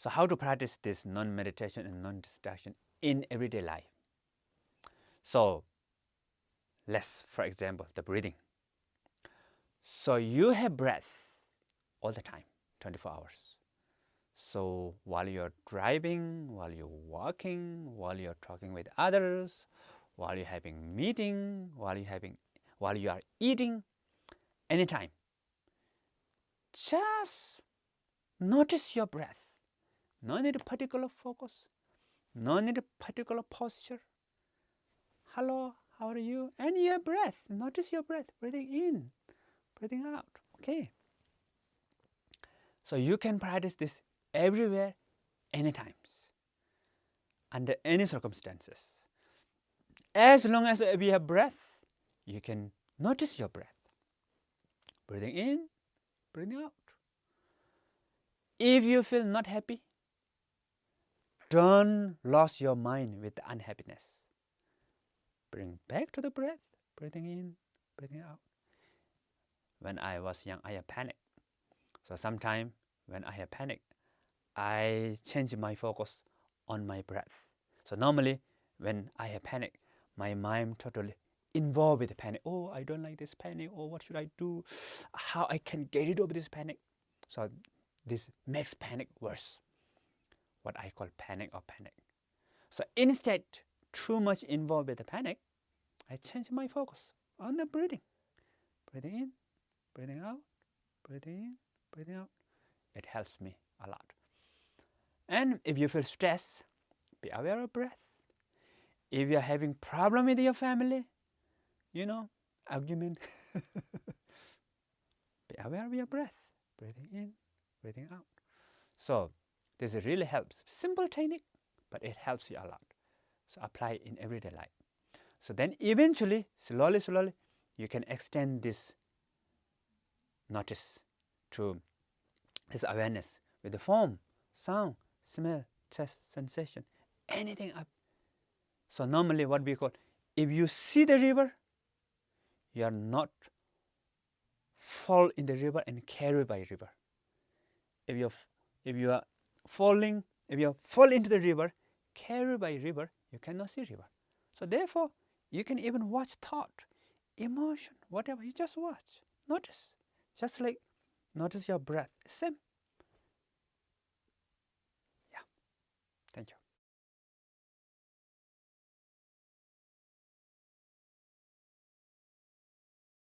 So how to practice this non-meditation and non-distraction in everyday life? So let's, for example, the breathing. So you have breath all the time, 24 hours. So while you're driving, while you're walking, while you're talking with others, while you're having meeting, while you are eating, anytime, just notice your breath. No need a particular focus, no need a particular posture. Hello, how are you? And your breath. Notice your breath, breathing in, breathing out. Okay. So you can practice this everywhere, anytime, under any circumstances. As long as you have breath, you can notice your breath. Breathing in, breathing out. If you feel not happy, don't lose your mind with unhappiness. Bring back to the breath, breathing in, breathing out. When I was young, I had panic. So sometimes when I have panic, I change my focus on my breath. So normally when I have panic, my mind totally involved with the panic. Oh, I don't like this panic. Oh, what should I do? How I can get rid of this panic? So this makes panic worse. What I call panic or panic. So instead, too much involved with the panic, I change my focus on the breathing. Breathing in, breathing out, breathing in, breathing out. It helps me a lot. And if you feel stress, be aware of breath. If you're having problem with your family, argument, be aware of your breath. Breathing in, breathing out. So this really helps. Simple technique, but it helps you a lot. So apply it in everyday life. So then eventually, slowly, you can extend this notice to this awareness with the form, sound, smell, taste, sensation, anything up. So normally what we call, if you see the river, you are not fall in the river and carried by river. If you are falling, if you fall into the river, carried by river, you cannot see river. So therefore, you can even watch thought, emotion, whatever. You just watch, notice, just like notice your breath. Same. Yeah. Thank you.